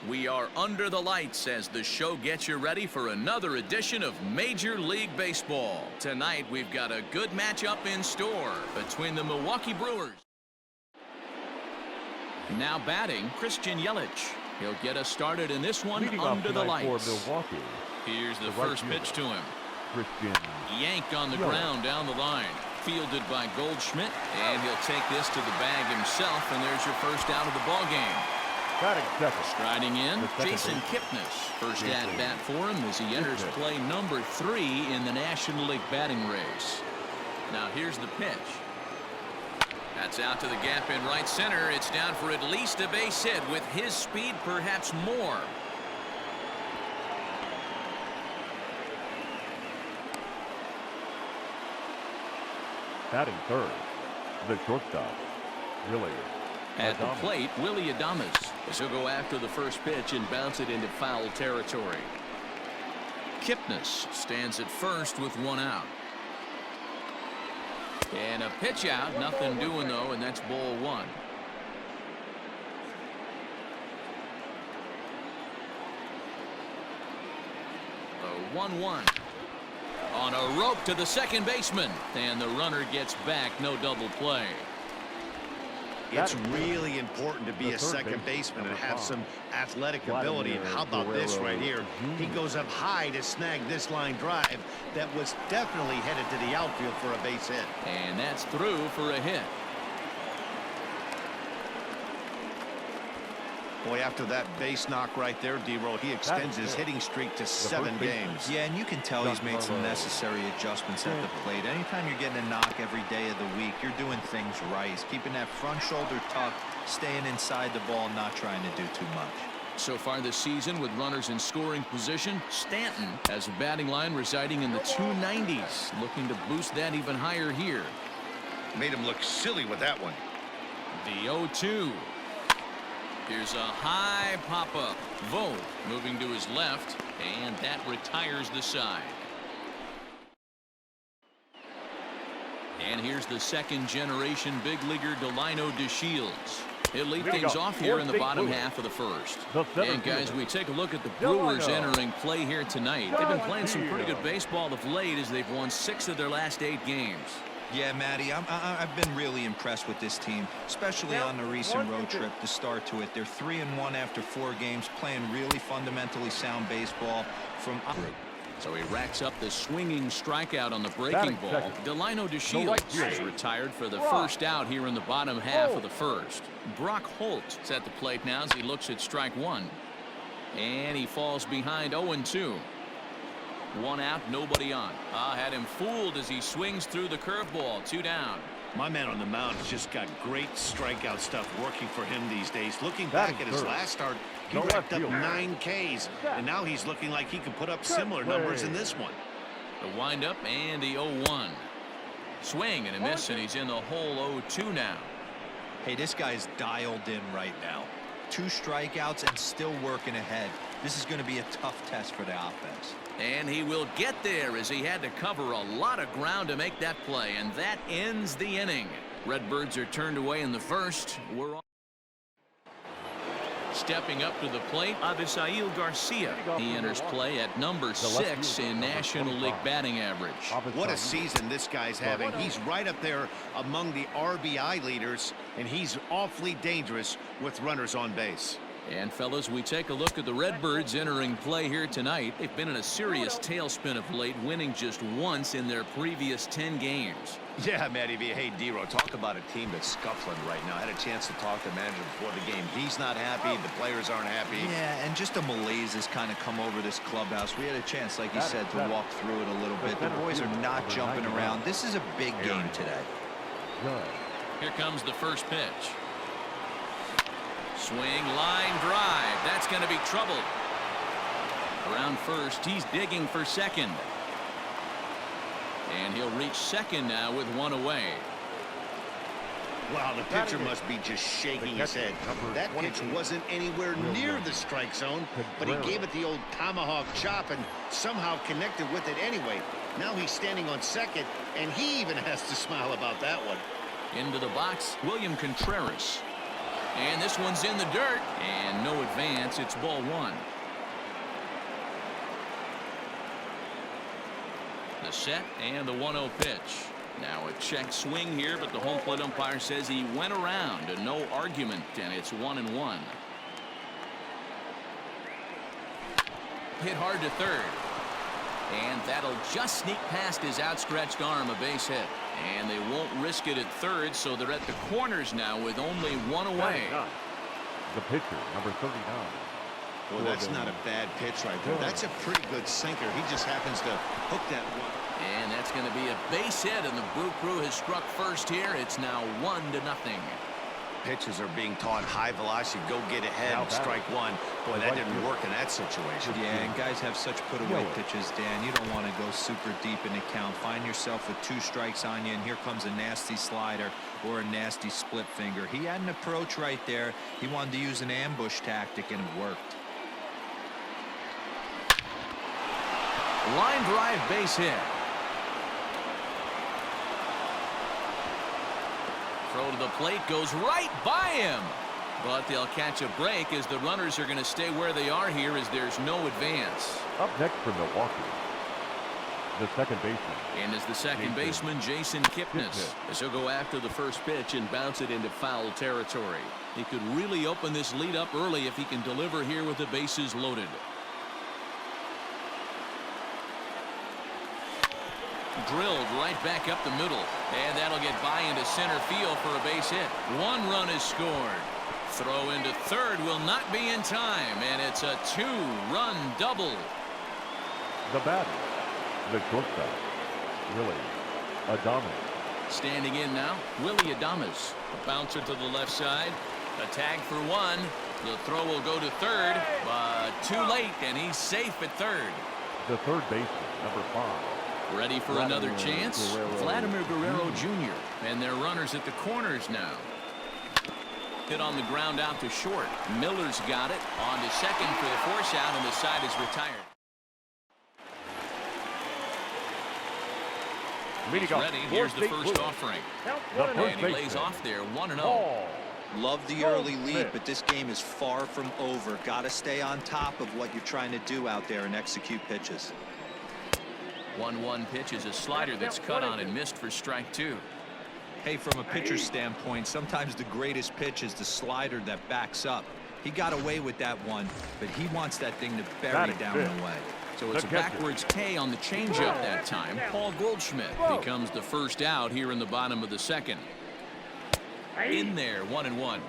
We are under the lights as the show gets you ready for another edition of Major League Baseball. Tonight, we've got a good matchup in store between the Milwaukee Brewers. Now batting, Christian Yelich. He'll get us started in this one under the lights. For Milwaukee. Here's the first pitch to him. Christian Yanked on the ground down the line. Fielded by Goldschmidt, and he'll take this to the bag himself, and there's your first out of the ball game. Striding in, Jason Kipnis. First at bat for him as he enters play number 3 in the National League batting race. Now here's the pitch. That's out to the gap in right center. It's down for at least a base hit. With his speed, perhaps more. Batting third, the shortstop, Willie. At the plate, Willie Adames, as he'll go after the first pitch and bounce it into foul territory. Kipnis stands at first with 1 out. And a pitch out, nothing doing though, and that's ball 1. The 1-1. On a rope to the second baseman, and the runner gets back, no double play. It's really important to be a second baseman and have some athletic ability. And how about this right here? He goes up high to snag this line drive that was definitely headed to the outfield for a base hit. And that's through for a hit. Boy, after that base knock right there, D-Roll, he extends his hitting streak to 7 games. Yeah, and you can tell he's made some necessary adjustments at the plate. Anytime you're getting a knock every day of the week, you're doing things right. He's keeping that front shoulder tucked, staying inside the ball, not trying to do too much. So far this season, with runners in scoring position, Stanton has a batting line residing in the 290s, looking to boost that even higher here. Made him look silly with that one. The 0-2. Here's a high pop-up. Vogt moving to his left, and that retires the side. And here's the second-generation big leaguer Delino DeShields. He'll lead things off here in the bottom half of the first. And guys, we take a look at the Brewers entering play here tonight. They've been playing some pretty good baseball of late as they've won 6 of their last 8 games. Yeah, Matty, I've been really impressed with this team, especially on the recent road trip, the start to it. They're 3-1 after 4 games, playing really fundamentally sound baseball from. So he racks up the swinging strikeout on the breaking ball. Delino DeShields is retired for the first out here in the bottom half of the first. Brock Holt is at the plate now as he looks at strike 1. And he falls behind 0-2. 1 out, nobody on. Had him fooled as he swings through the curveball. 2 down. My man on the mound has just got great strikeout stuff working for him these days. Looking back at his last start, he racked up 9 Ks, and now he's looking like he can put up similar numbers in this one. The windup and the 0-1. Swing and a miss, and he's in the hole 0-2 now. Hey, this guy's dialed in right now. 2 strikeouts and still working ahead. This is going to be a tough test for the offense. And he will get there as he had to cover a lot of ground to make that play, and that ends the inning. Redbirds are turned away in the first. We're on. Stepping up to the plate, Avisail Garcia. He enters play at number 6 in National League batting average. What a season this guy's having. He's right up there among the RBI leaders, and he's awfully dangerous with runners on base. And fellas, we take a look at the Redbirds entering play here tonight. They've been in a serious tailspin of late, winning just once in their previous 10 games. Yeah, Matty V. Hey, D-Row, talk about a team that's scuffling right now. I had a chance to talk to the manager before the game. He's not happy. The players aren't happy. Yeah, and just a malaise has kind of come over this clubhouse. We had a chance, like you said, to walk through it a little bit. The boys are not jumping around. This is a big game today. Here comes the first pitch. Swing, line drive. That's going to be trouble. Around first, he's digging for second. And he'll reach second now with 1 away. Wow, the pitcher must be just shaking his head. That pitch wasn't anywhere near the strike zone, but he gave it the old tomahawk chop and somehow connected with it anyway. Now he's standing on second, and he even has to smile about that one. Into the box, William Contreras. And this one's in the dirt. And no advance. It's ball one. The set and the 1-0 pitch. Now a check swing here, but the home plate umpire says he went around and no argument, and it's 1-1. Hit hard to third. And that'll just sneak past his outstretched arm, a base hit. And they won't risk it at third, so they're at the corners now with only one away. The pitcher, number 39. Well, that's not a bad pitch right there. That's a pretty good sinker. He just happens to hook that one. And that's going to be a base hit, and the Brew Crew has struck first here. It's now 1-0. Pitches are being taught high velocity. Go get ahead and strike one. Boy, that didn't work in that situation. Yeah, and guys have such put-away pitches, Dan. You don't want to go super deep in the count. Find yourself with 2 strikes on you, and here comes a nasty slider or a nasty split finger. He had an approach right there. He wanted to use an ambush tactic, and it worked. Line drive base hit. Throw to the plate goes right by him. But they'll catch a break as the runners are going to stay where they are here as there's no advance. Up next for Milwaukee, the second baseman. And as the second baseman, Jason Kipnis, as he'll go after the first pitch and bounce it into foul territory. He could really open this lead up early if he can deliver here with the bases loaded. Drilled right back up the middle, and that'll get by into center field for a base hit. 1 run is scored. Throw into third will not be in time, and it's a 2-run double. The batter, the shortstop, Willie Adames. Standing in now, Willie Adames. A bouncer to the left side. A tag for 1. The throw will go to third, but too late, and he's safe at third. The third baseman, number 5. Ready for another chance? Vladimir Guerrero Jr. And their runners at the corners now. Hit on the ground out to short. Miller's got it. On to second for the force out, and the side is retired. He's ready. Here's the first offering. And he lays off there 1-0. Love the early lead, but this game is far from over. Got to stay on top of what you're trying to do out there and execute pitches. 1-1 pitch is a slider that's cut on and missed for strike 2. Hey, from a pitcher's standpoint, sometimes the greatest pitch is the slider that backs up. He got away with that one, but he wants that thing to bury down and away. So it's a backwards K on the changeup that time. Paul Goldschmidt becomes the first out here in the bottom of the second. In there, 1-1.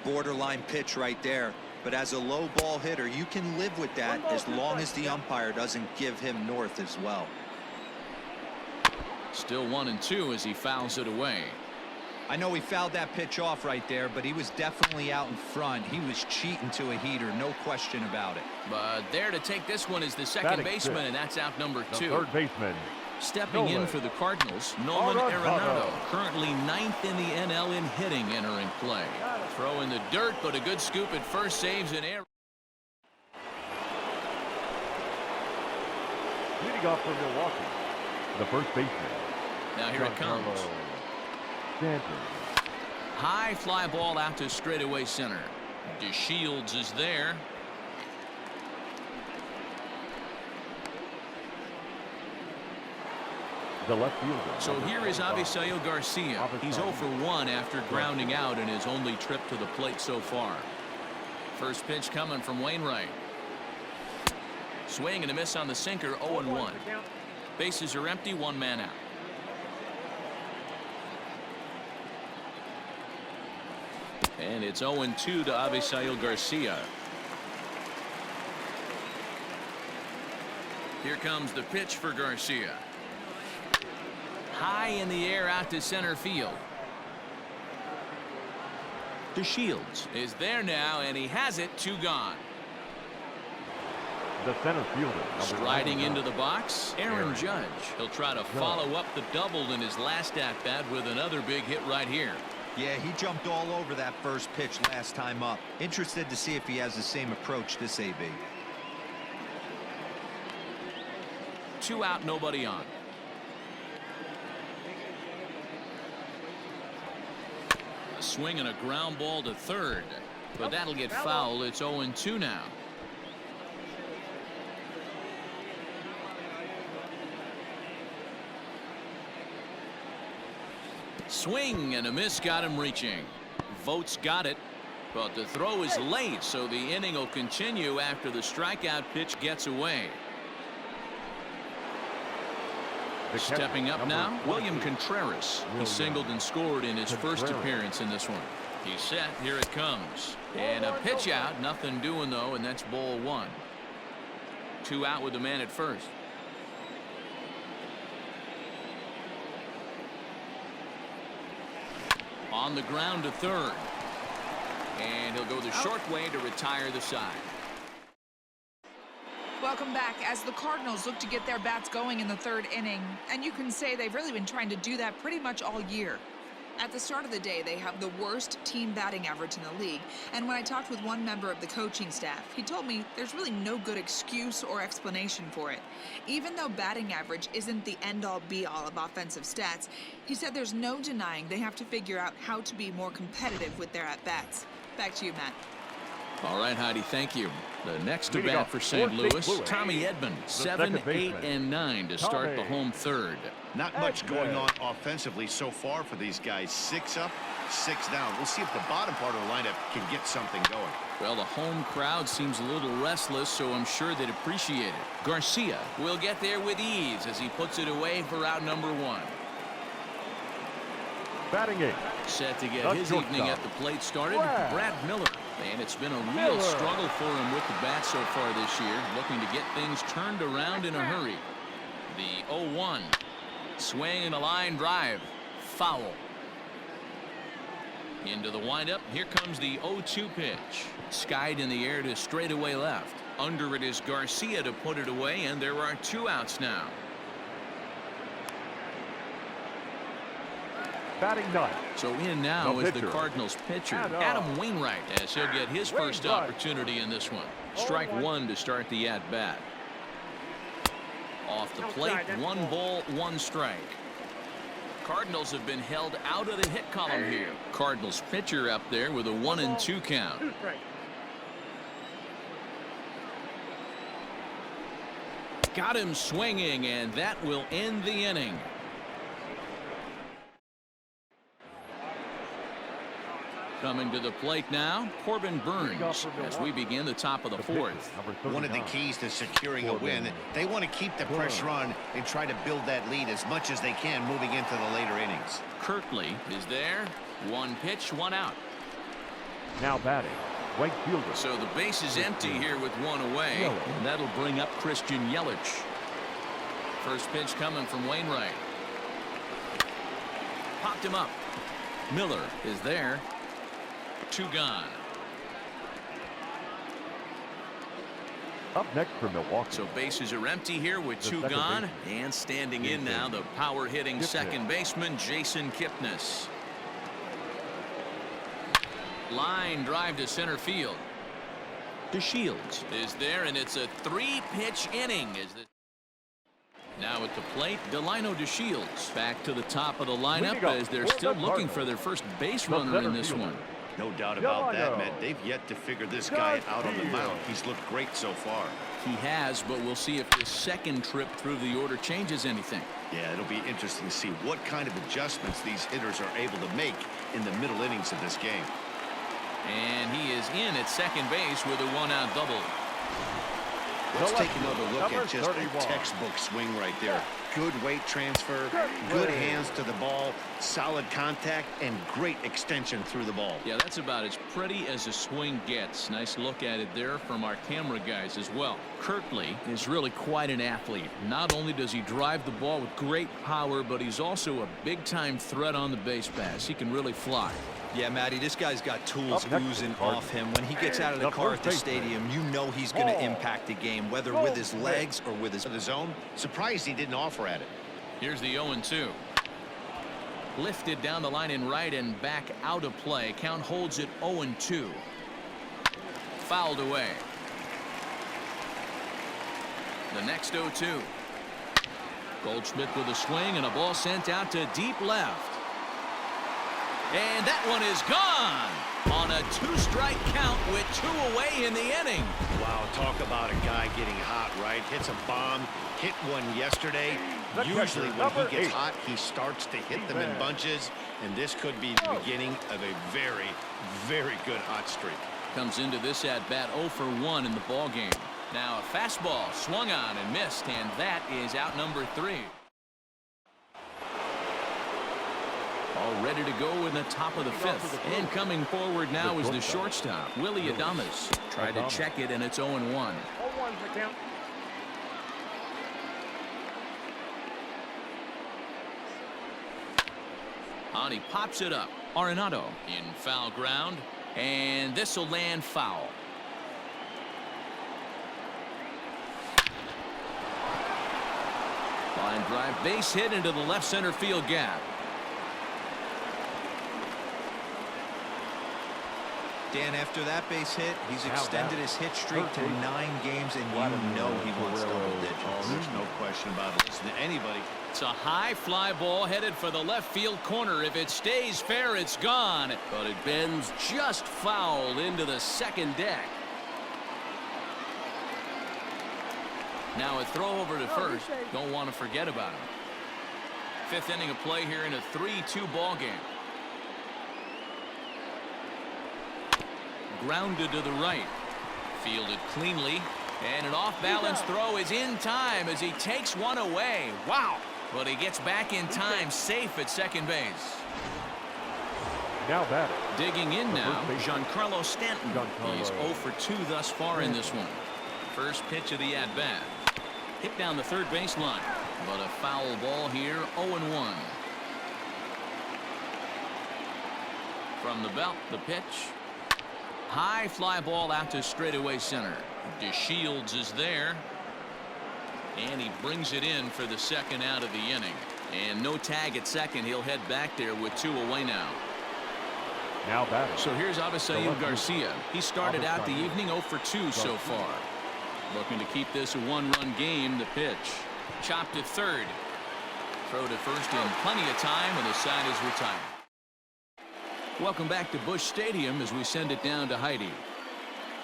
Borderline pitch right there. But as a low ball hitter, you can live with that as long as the umpire doesn't give him north as well. Still 1-2 as he fouls it away. I know he fouled that pitch off right there, but he was definitely out in front. He was cheating to a heater, no question about it. But there to take this one is the second baseman, and that's out number 2. Third baseman. Stepping in for the Cardinals, Nolan Arenado, currently 9th in the NL in hitting, entering play. Throw in the dirt, but a good scoop at first, saves an error. Leading off for Milwaukee, the first baseman. Now here it comes. High fly ball out to straightaway center. DeShields is there. The left fielder. So here is Avisail Garcia. He's 0 for 1 after grounding out in his only trip to the plate so far. First pitch coming from Wainwright. Swing and a miss on the sinker, 0-1. Bases are empty, 1 man out. And it's 0-2 to Avisail Garcia. Here comes the pitch for Garcia. High in the air out to center field. DeShields is there now, and he has it. 2 gone. The center fielder. Striding into the box, Aaron Judge. He'll try to follow up the double in his last at-bat with another big hit right here. Yeah, he jumped all over that first pitch last time up. Interested to see if he has the same approach this AB. 2 out, nobody on. swing and a ground ball to third, but that'll get fouled. It's 0-2 now. Swing and a miss, got him reaching. Vogt's got it, but the throw is late, so the inning will continue after the strikeout pitch gets away. Stepping up now, William Contreras. He singled and scored in his first appearance in this one. He's set. Here it comes. And a pitch out. Nothing doing, though, and that's ball one. 2 out with the man at first. On the ground to third. And he'll go the short way to retire the side. Welcome back as the Cardinals look to get their bats going in the third inning. And you can say they've really been trying to do that pretty much all year. At the start of the day, they have the worst team batting average in the league. And when I talked with one member of the coaching staff, he told me there's really no good excuse or explanation for it. Even though batting average isn't the end-all be-all of offensive stats, he said there's no denying they have to figure out how to be more competitive with their at-bats. Back to you, Matt. All right, Heidi, thank you. The next to bat for St. Louis, Tommy Edman, 7, 8, and 9 to start the home third. Not much going on offensively so far for these guys. 6 up, 6 down. We'll see if the bottom part of the lineup can get something going. Well, the home crowd seems a little restless, so I'm sure they'd appreciate it. Garcia will get there with ease as he puts it away for out number 1. Batting 8. Set to get his evening at the plate started, Brad Miller. And it's been a real struggle for him with the bat so far this year, looking to get things turned around in a hurry. The 0-1. Swing and a line drive. Foul. Into the windup. Here comes the 0-2 pitch. Skied in the air to straightaway left. Under it is Garcia to put it away, and there are 2 outs now. Batting 9. So in now is the Cardinals pitcher, Adam Wainwright, as he'll get his first opportunity in this one. Strike 1 to start the at-bat. Off the plate, 1 ball, 1 strike. Cardinals have been held out of the hit column here. Cardinals pitcher up there with a 1-2 count. Got him swinging, and that will end the inning. Coming to the plate now, Corbin Burns, as we begin the top of the 4th. One of the keys to securing a win, they want to keep the pressure on and try to build that lead as much as they can moving into the later innings. Kirkley is there. 1 pitch, 1 out. Now batting, right fielder. So the base is empty here with 1 away. And that'll bring up Christian Yelich. First pitch coming from Wainwright. Popped him up. Miller is there. 2 gone. Up next for Milwaukee. So bases are empty here with 2 gone. And standing in now, the power-hitting second baseman, Jason Kipnis. Line drive to center field. DeShields is there, and it's a 3-pitch inning. Now at the plate, Delino DeShields back to the top of the lineup as they're still looking for their first base runner in this one. No doubt about that, man. They've yet to figure this guy out on the mound. He's looked great so far. He has, but we'll see if this second trip through the order changes anything. Yeah, it'll be interesting to see what kind of adjustments these hitters are able to make in the middle innings of this game. And he is in at second base with a 1-out double. Let's take another look at just a textbook swing right there. Good weight transfer, good hands to the ball, solid contact, and great extension through the ball. Yeah, that's about as pretty as a swing gets. Nice look at it there from our camera guys as well. Kirkley is really quite an athlete. Not only does he drive the ball with great power, but he's also a big-time threat on the base pass. He can really fly. Yeah, Matty, this guy's got tools oozing off him. When he gets out of the car at the stadium, you know he's going to impact the game, whether with his legs or with his zone. Surprised he didn't offer at it. Here's the 0-2. Lifted down the line in right and back out of play. Count holds it 0-2. Fouled away. The next 0-2. Goldschmidt with a swing and a ball sent out to deep left. And that one is gone on a 2-strike count with 2 away in the inning. Wow, talk about a guy getting hot, right? Hits a bomb, hit one yesterday. Usually when he gets hot, he starts to hit them in bunches, and this could be the beginning of a very, very good hot streak. Comes into this at-bat 0 for 1 in the ballgame. Now a fastball swung on and missed, and that is out number 3. All ready to go in the top of the 5th. And coming forward now is the shortstop, Willie Adames. Tried to check it, and it's 0-1. He pops it up. Arenado in foul ground, and this will land foul. Line drive, base hit into the left center field gap. Dan, after that base hit, he's extended his hit streak to 9 games, and you know he wants double digits. Oh, there's no question about it. Listen to anybody. It's a high fly ball headed for the left field corner. If it stays fair, it's gone. But it bends just foul into the second deck. Now a throw over to first. Don't want to forget about him. 5th inning of play here in a 3-2 ball game. Grounded to the right. Fielded cleanly. And an off-balance throw is in time as he takes one away. Wow. But he gets back in time, safe at second base. Now batting. Digging in now, Giancarlo Stanton. He's 0 for 2 thus far in this one. First pitch of the at-bat. Hit down the third baseline. But a foul ball here, 0-1. From the belt, the pitch. High fly ball out to straightaway center. DeShields is there. And he brings it in for the second out of the inning. And no tag at second. He'll head back there with 2 away now. Now batting. So here's Avisail Garcia. He started out the evening 0 for 2 so far. Looking to keep this a 1-run game. The pitch. Chopped to third. Throw to first in plenty of time, and the side is retired. Welcome back to Busch Stadium as we send it down to Heidi.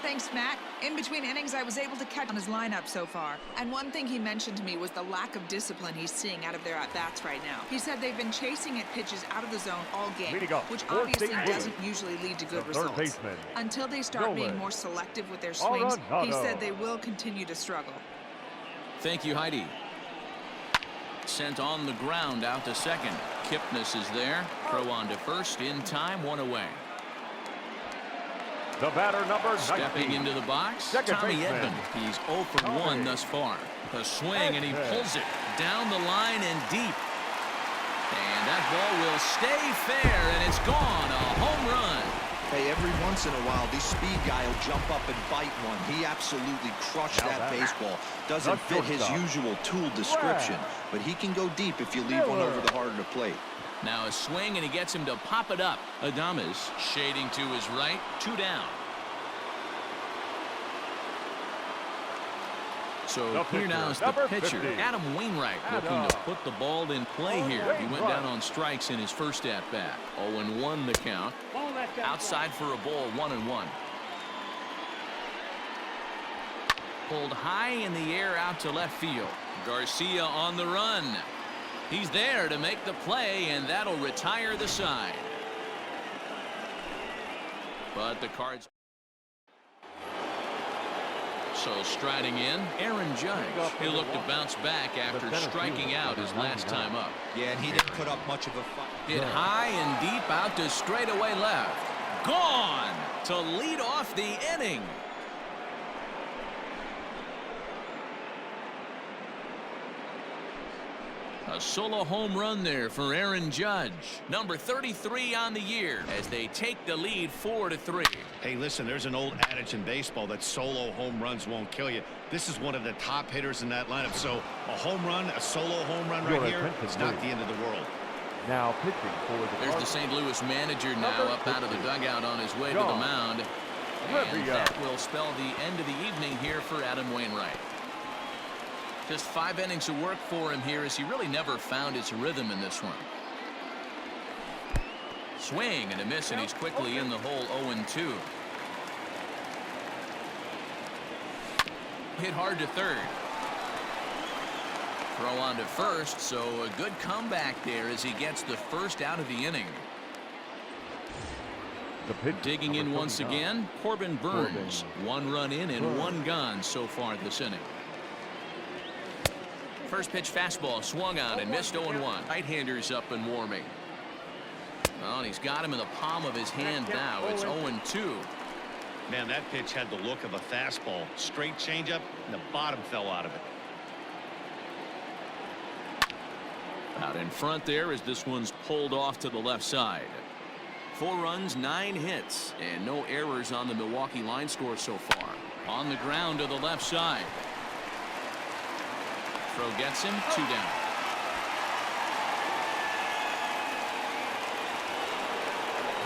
Thanks, Matt. In between innings, I was able to catch on his lineup so far. And one thing he mentioned to me was the lack of discipline he's seeing out of their at-bats right now. He said they've been chasing at pitches out of the zone all game, which obviously doesn't usually lead to good results. Until they start being more selective with their swings, he said they will continue to struggle. Thank you, Heidi. Sent on the ground out to second. Kipnis is there. Throw on to first in time, 1 away. The batter number 19. Stepping into the box, Tommy Edman. He's 0 for 1 thus far. A swing, and he pulls it down the line and deep. And that ball will stay fair, and it's gone. A home run. Hey, every once in a while, this speed guy will jump up and bite one. He absolutely crushed that baseball. Doesn't fit his usual tool description, but he can go deep if you leave one over the heart of the plate. Now a swing, and he gets him to pop it up. Adames shading to his right, 2 down. So here now is the pitcher, Adam Wainwright, looking to put the ball in play here. He went down on strikes in his first at-bat. 0-1 the count. Outside for a ball, 1-1. Pulled high in the air out to left field. Garcia on the run. He's there to make the play, and that'll retire the side. But the Cards. So striding in, Aaron Judge. He'll look to bounce back after striking out his last time up. Yeah, and he didn't put up much of a fight. Hit high and deep out to straightaway left. Gone to lead off the inning. A solo home run there for Aaron Judge, number 33 on the year, as they take the lead 4-3. Hey, listen, there's an old adage in baseball that solo home runs won't kill you. This is one of the top hitters in that lineup. So a home run, a solo home run right here, it's not the end of the world. Now pitching for the There's the St. Louis manager now up out of the dugout on his way to the mound. And that will spell the end of the evening here for Adam Wainwright. Just 5 innings of work for him here, as he really never found his rhythm in this one. Swing and a miss, and he's quickly in the hole. 0-2. Hit hard to third. Throw on to first, so a good comeback there as he gets the first out of the inning. Digging in once again, Corbin Burns. 1 run in and 1 gone so far this inning. First pitch fastball swung on and missed. 0-1. Right-handers up and warming. Well, and he's got him in the palm of his hand now. It's 0-2. Man, that pitch had the look of a fastball. Straight changeup, and the bottom fell out of it. Out in front there as this one's pulled off to the left side. 4 runs, 9 hits, and no errors on the Milwaukee line score so far. On the ground to the left side. Throw gets him, 2 down.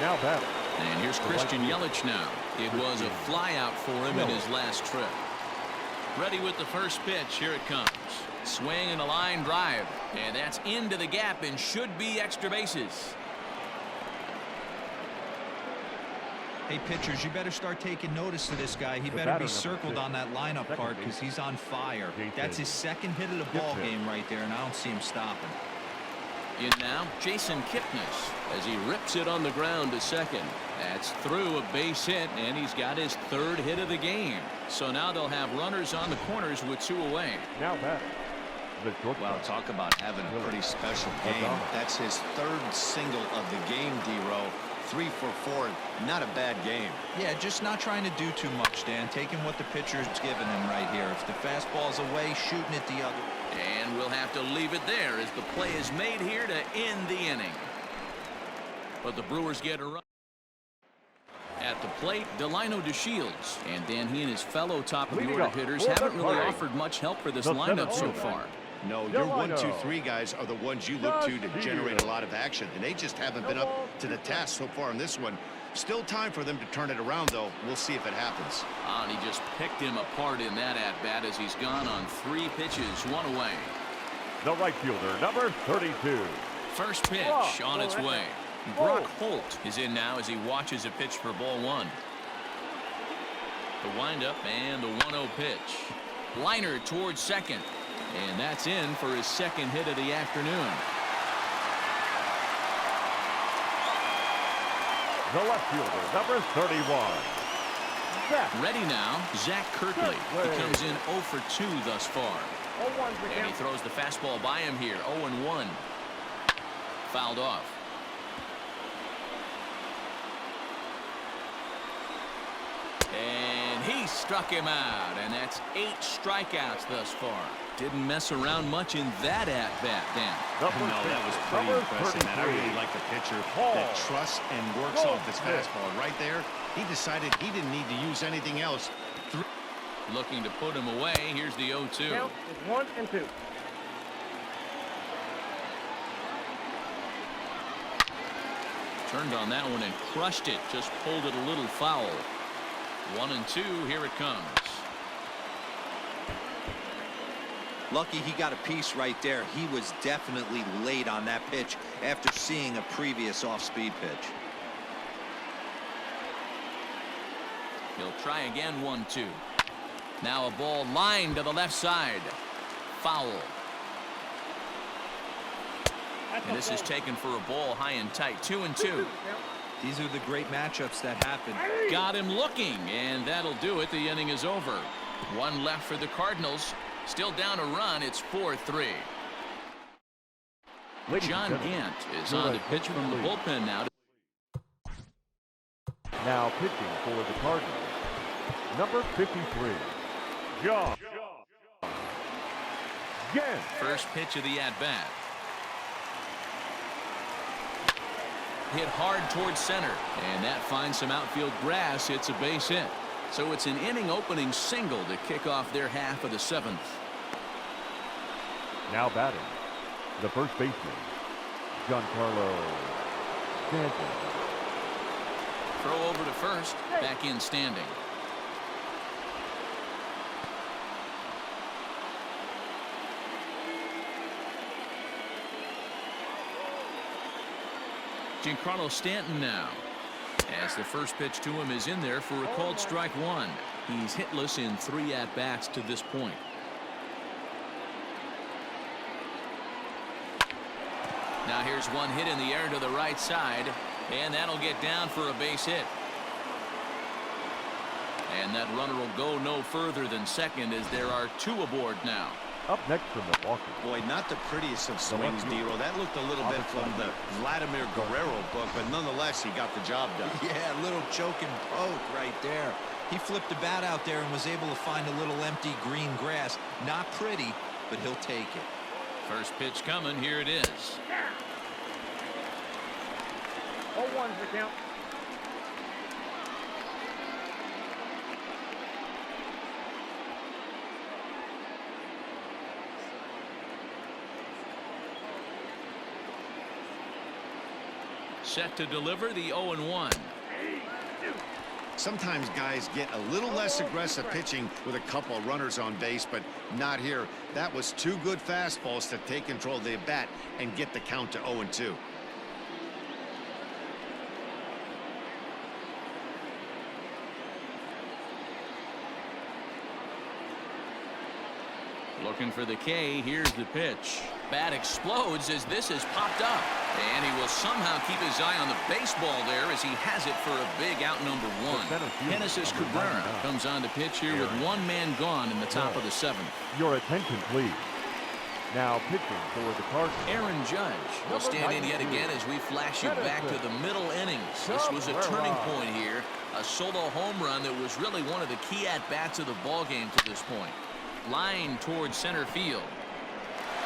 Now batting. And here's Christian Yelich now. It was a flyout for him in his last trip. Ready with the first pitch. Here it comes. Swing and a line drive. And that's into the gap and should be extra bases. Hey, pitchers, you better start taking notice of this guy. He better be circled on that lineup card because he's on fire. That's his second hit of the ball game right there, and I don't see him stopping. In now, Jason Kipnis as he rips it on the ground to second. That's through a base hit, and he's got his 3rd hit of the game. So now they'll have runners on the corners with 2 away. Now batting. Well, talk about having a pretty special game. That's his 3rd single of the game, D-Row. 3 for 4. Not a bad game. Yeah, just not trying to do too much, Dan. Taking what the pitcher's giving him right here. If the fastball's away, shooting it the other. And we'll have to leave it there as the play is made here to end the inning. But the Brewers get a run. At the plate, Delino DeShields. And then he and his fellow top-of-the-order hitters haven't really offered much help for this lineup so far. No, your 1, 2, 3 guys are the ones you look to generate a lot of action, and they just haven't been up to the task so far in this one. Still time for them to turn it around, though. We'll see if it happens. And he just picked him apart in that at-bat as he's gone on 3 pitches, 1 away. The right fielder, number 32. First pitch on its way. Brock Holt is in now as he watches a pitch for ball 1. The windup and the 1-0 pitch. Liner towards second. And that's in for his 2nd hit of the afternoon. The left fielder, number 31. Ready now, Zach Kirkley. He comes in 0 for 2 thus far. And he throws the fastball by him here. 0-1. Fouled off. And he struck him out. And that's 8 strikeouts thus far. Didn't mess around much in that at-bat, Dan. No, that was pretty impressive, man. I really like the pitcher that trusts and works off this fastball. Right there, he decided he didn't need to use anything else. Looking to put him away. Here's the 0-2. Count is 1 and 2. Turned on that one and crushed it. Just pulled it a little foul. 1-2. Here it comes. Lucky he got a piece right there. He was definitely late on that pitch after seeing a previous off-speed pitch. He'll try again. 1-2. Now a ball lined to the left side. Foul. And this is taken for a ball high and tight. 2-2. These are the great matchups that happen. Got him looking, and that'll do it. The inning is over. 1 left for the Cardinals. Still down a run. It's 4-3. John Gant is on to pitch from the bullpen now. Now pitching for the Cardinals, number 53, John Gant. First pitch of the at-bat. Hit hard towards center, and that finds some outfield grass. It's a base hit. So it's an inning opening single to kick off their half of the 7th. Now batting, the first baseman, Giancarlo Stanton. Throw over to first, back in standing. Giancarlo Stanton now. As the first pitch to him is in there for a called strike one. He's hitless in 3 at-bats to this point. Now here's one hit in the air to the right side, and that'll get down for a base hit. And that runner will go no further than second as there are 2 aboard now. Up next from Milwaukee. Boy, not the prettiest of swings, D-Roll. That looked a little bit from the Vladimir Guerrero book, but nonetheless, he got the job done. Yeah, a little choke and poke right there. He flipped the bat out there and was able to find a little empty green grass. Not pretty, but he'll take it. First pitch coming. Here it is. 0-1's the count. Set to deliver the 0-1. Sometimes guys get a little less aggressive pitching with a couple of runners on base, but not here. That was 2 good fastballs to take control of the bat and get the count to 0-2. Looking for the K. Here's the pitch. Bat explodes as this is popped up. And he will somehow keep his eye on the baseball there as he has it for a big out number 1. Genesis Cabrera comes on to pitch here with 1 man gone in the top of the 7th. Your attention, please. Now pitching for the Cardinals. Aaron Judge will stand in yet again as we flash you back to the middle innings. This was a turning point here. A solo home run that was really one of the key at-bats of the ballgame to this point. Line towards center field.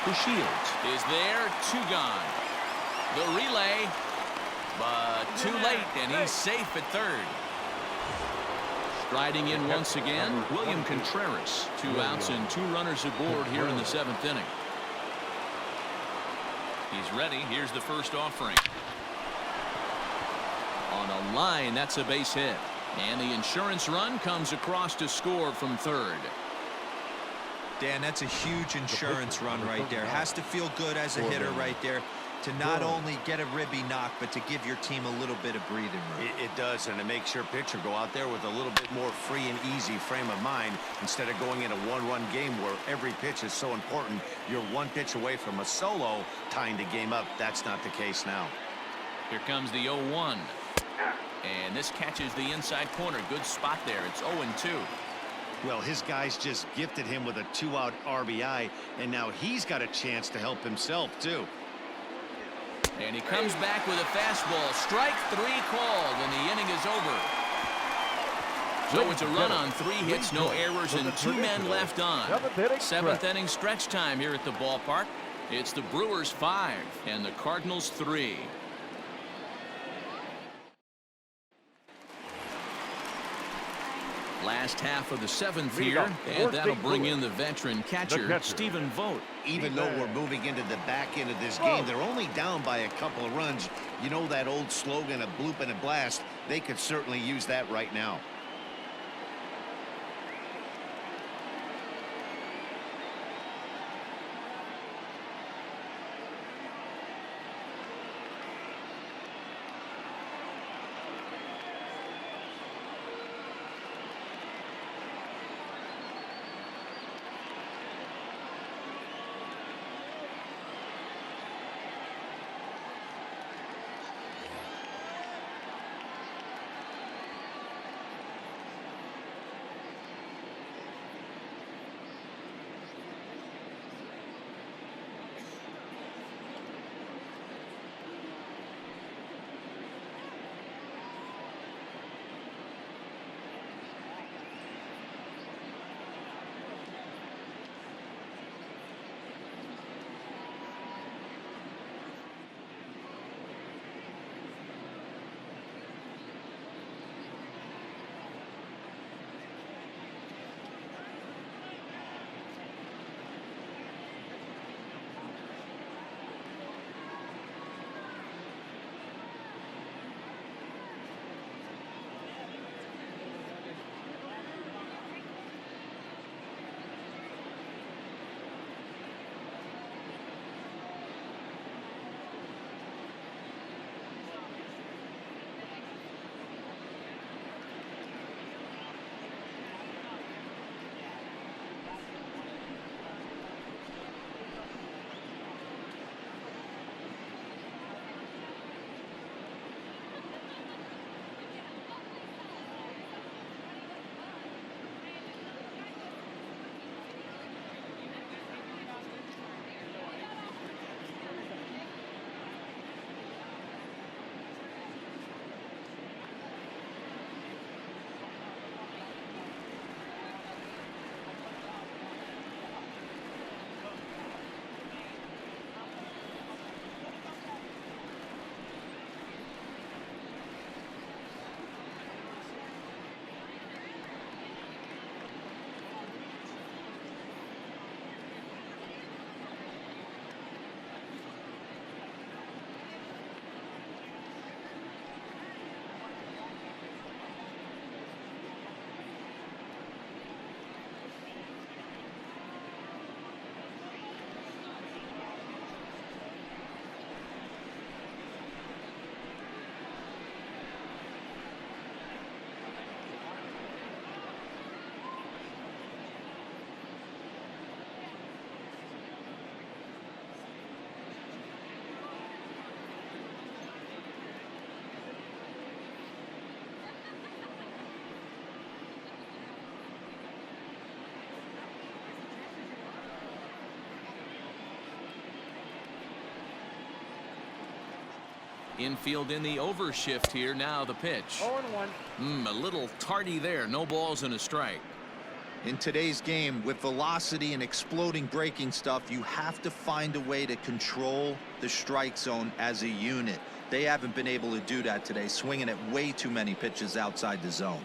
The Shields is there, 2 gone. The relay, but too late, and he's safe at third. Striding in once again, William Contreras. 2 outs and 2 runners aboard here in the 7th inning. He's ready. Here's the first offering. On a line, that's a base hit. And the insurance run comes across to score from third. Dan, that's a huge insurance run right there. Has to feel good as a hitter right there to not only get a ribby knock, but to give your team a little bit of breathing room. It does, and it makes your pitcher go out there with a little bit more free and easy frame of mind instead of going in a 1-run game where every pitch is so important. You're 1 pitch away from a solo tying the game up. That's not the case now. Here comes the 0-1. And this catches the inside corner. Good spot there. It's 0-2. Well, his guys just gifted him with a 2-out RBI, and now he's got a chance to help himself, too. And he comes back with a fastball. Strike 3 called, and the inning is over. So it's a run on 3 hits, no errors, and 2 men left on. 7th inning stretch time here at the ballpark. It's the Brewers 5 and the Cardinals 3. Last half of the 7th here, and that'll bring in the veteran catcher, Stephen Vogt. Even though we're moving into the back end of this game, they're only down by a couple of runs. You know that old slogan, a bloop and a blast? They could certainly use that right now. Infield in the overshift here. Now the pitch. 0-1. A little tardy there. No balls and a strike. In today's game, with velocity and exploding breaking stuff, you have to find a way to control the strike zone as a unit. They haven't been able to do that today, swinging at way too many pitches outside the zone.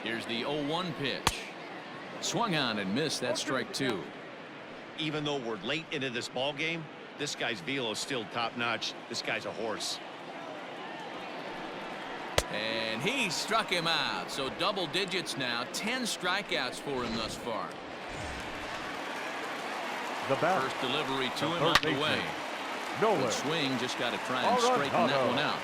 Here's the 0-1 pitch. Swung on and missed. That's strike 2. Even though we're late into this ball game, this guy's velo is still top-notch. This guy's a horse. And he struck him out. So double digits now. 10 strikeouts for him thus far. First delivery to him out the way. Good swing. Just got to try and straighten that one out.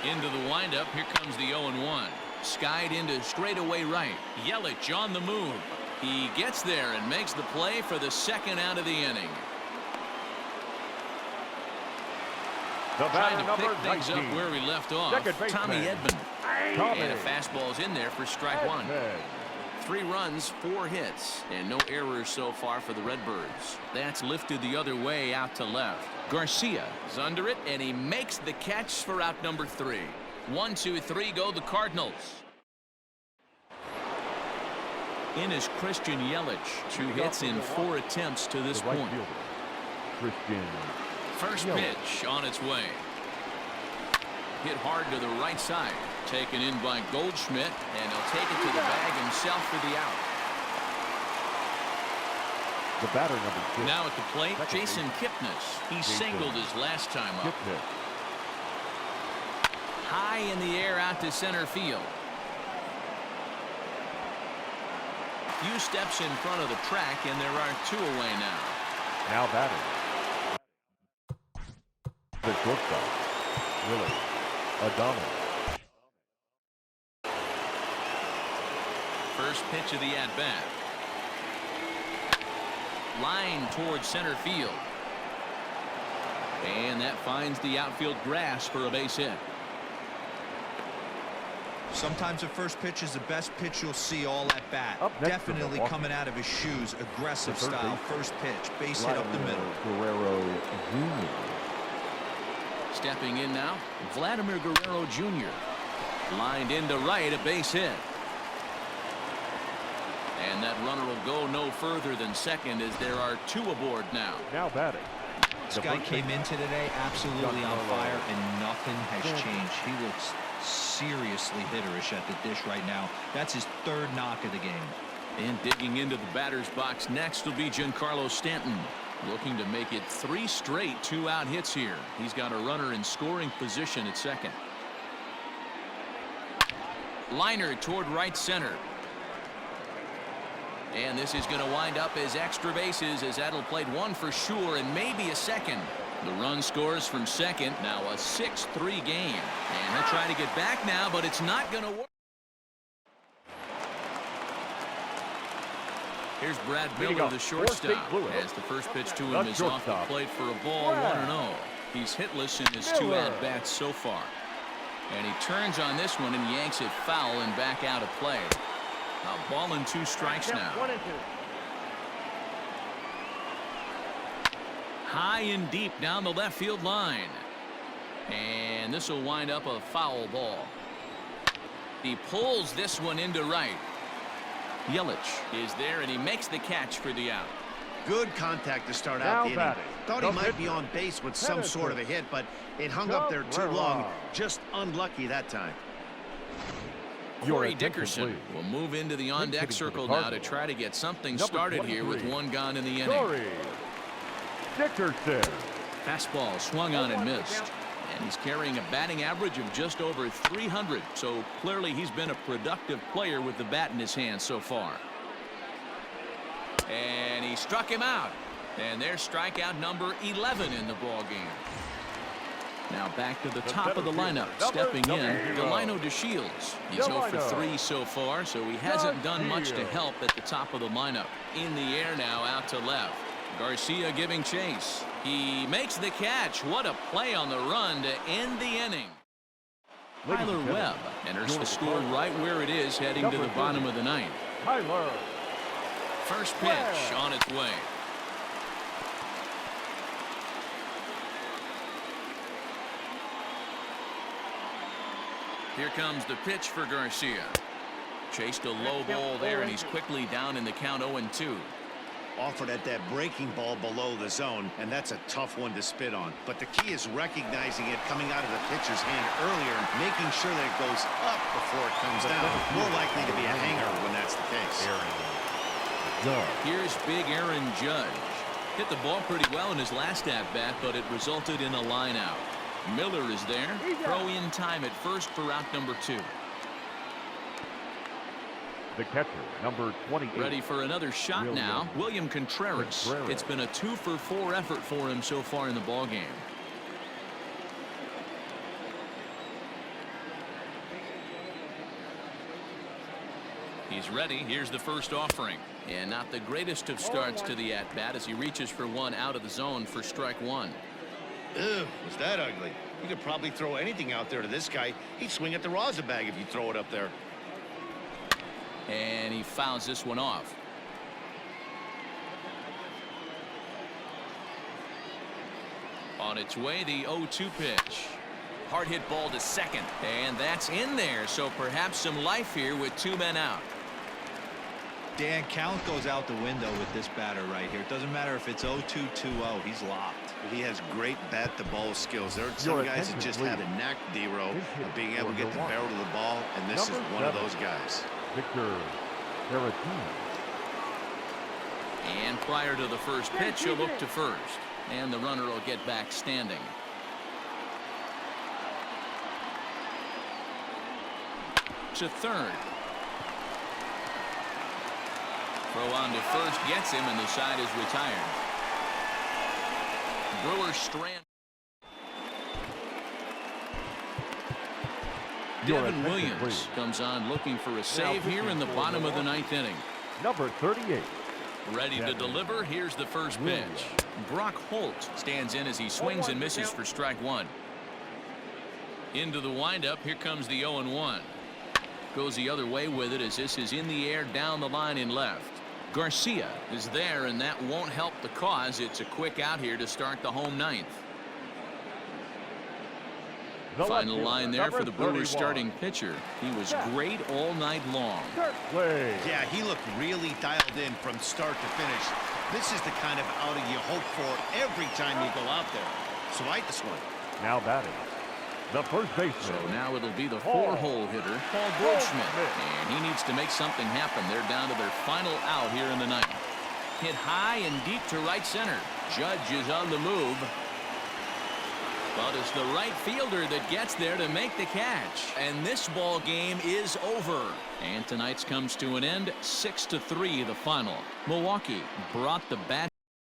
Into the windup. Here comes the 0-1. Skied into straightaway right. Yelich on the move. He gets there and makes the play for the second out of the inning. Trying to pick things up where we left off. Tommy Edman. And a fastball's in there for strike 1. 3 runs, 4 hits, and no errors so far for the Redbirds. That's lifted the other way out to left. Garcia is under it, and he makes the catch for out number 3. 1, 2, 3 go the Cardinals. In is Christian Yelich. 2 hits in 4 attempts to this point. First pitch on its way. Hit hard to the right side. Taken in by Goldschmidt, and he'll take it to the bag himself for the out. The batter number 6. Now at the plate, Jason Kipnis. He singled his last time up. High in the air out to center field. Few steps in front of the track, and there are 2 away now. Now batting. The shortstop, Willie Adames. First pitch of the at-bat. Line towards center field. And that finds the outfield grass for a base hit. Sometimes the first pitch is the best pitch you'll see all at bat. Definitely coming out of his shoes. Aggressive style. First pitch. Base hit up the middle. Guerrero Jr. Stepping in now, Vladimir Guerrero Jr. Lined into right, a base hit. And that runner will go no further than second as there are 2 aboard now. Now batting. This guy came into today absolutely on fire, and nothing has changed. He looks seriously hitterish at the dish right now. That's his 3rd knock of the game. And digging into the batter's box next will be Giancarlo Stanton. Looking to make it 3 straight 2-out hits here. He's got a runner in scoring position at second. Liner toward right center. And this is going to wind up as extra bases, as that'll play 1 for sure and maybe a second. The run scores from second. Now a 6-3 game. And he'll try to get back now, but it's not going to work. Here's Brad Miller, the shortstop, as the first pitch to him is off the plate for a ball, 1-0. He's hitless in his 2 at-bats so far. And he turns on this one and yanks it foul and back out of play. A ball and 2 strikes now. High and deep down the left field line. And this will wind up a foul ball. He pulls this one into right. Yelich is there, and he makes the catch for the out. Good contact to start out the inning. Thought he might be on base with some sort of a hit, but it hung up there too long. Just unlucky that time. Corey Dickerson will move into the on-deck circle now to try to get something started here with 1 gone in the inning. Corey Dickerson. Fastball swung on and missed. And he's carrying a batting average of just over 300. So clearly he's been a productive player with the bat in his hand so far. And he struck him out. And there's strikeout number 11 in the ball game. Now back to the top of the lineup. Stepping in, Delino DeShields. He's 0 for 3 so far, so he hasn't done much to help at the top of the lineup. In the air now, out to left. Garcia giving chase. He makes the catch. What a play on the run to end the inning. Tyler Webb enters the score right where it is, heading to the bottom of the 9th. Tyler. First pitch on its way. Here comes the pitch for Garcia. Chased a low ball there, and he's quickly down in the count 0-2. offered at that breaking ball below the zone, and that's a tough one to spit on. But the key is recognizing it coming out of the pitcher's hand earlier and making sure that it goes up before it comes down. More likely to be a hanger when that's the case. Here's big Aaron Judge. Hit the ball pretty well in his last at-bat, but it resulted in a line out. Miller is there. Throw in time at first for out number 2. The catcher, number 28. Ready for another shot now, William Contreras. It's been a 2-for-4 effort for him so far in the ballgame. He's ready. Here's the first offering. And not the greatest of starts to the at-bat as he reaches for one out of the zone for strike 1. Ew, was that ugly? You could probably throw anything out there to this guy. He'd swing at the rosin bag if you throw it up there. And he fouls this one off. On its way, the 0-2 pitch. Hard hit ball to second. And that's in there, so perhaps some life here with 2 men out. Dan, count goes out the window with this batter right here. It doesn't matter if it's 0-2, 2-0. He's locked. He has great bat-to-ball skills. There are some guys that just have a knack, D-Row, of being able to get the barrel to the ball, and this is one of those guys. Victor Caratini. And prior to the first pitch, he'll look to first. And the runner will get back standing. To third. Throw on to first gets him, and the side is retired. Brewers strand. Devin Williams comes on looking for a save here in the bottom of the 9th inning. Number 38. Ready to deliver. Here's the first pitch. Brock Holt stands in as he swings and misses for strike 1. Into the windup. Here comes the 0-1. Goes the other way with it as this is in the air down the line in left. Garcia is there, and that won't help the cause. It's a quick out here to start the home 9th. Final line there for the Brewers starting pitcher. He was great all night long. Yeah, he looked really dialed in from start to finish. This is the kind of outing you hope for every time you go out there. So I like this one. Now batting, the first baseman. So now it'll be the 4-hole hitter, Paul Goldschmidt. And he needs to make something happen. They're down to their final out here in the 9th. Hit high and deep to right center. Judge is on the move. But it's the right fielder that gets there to make the catch. And this ball game is over. And tonight's comes to an end. 6-3 the final. Milwaukee brought the bat.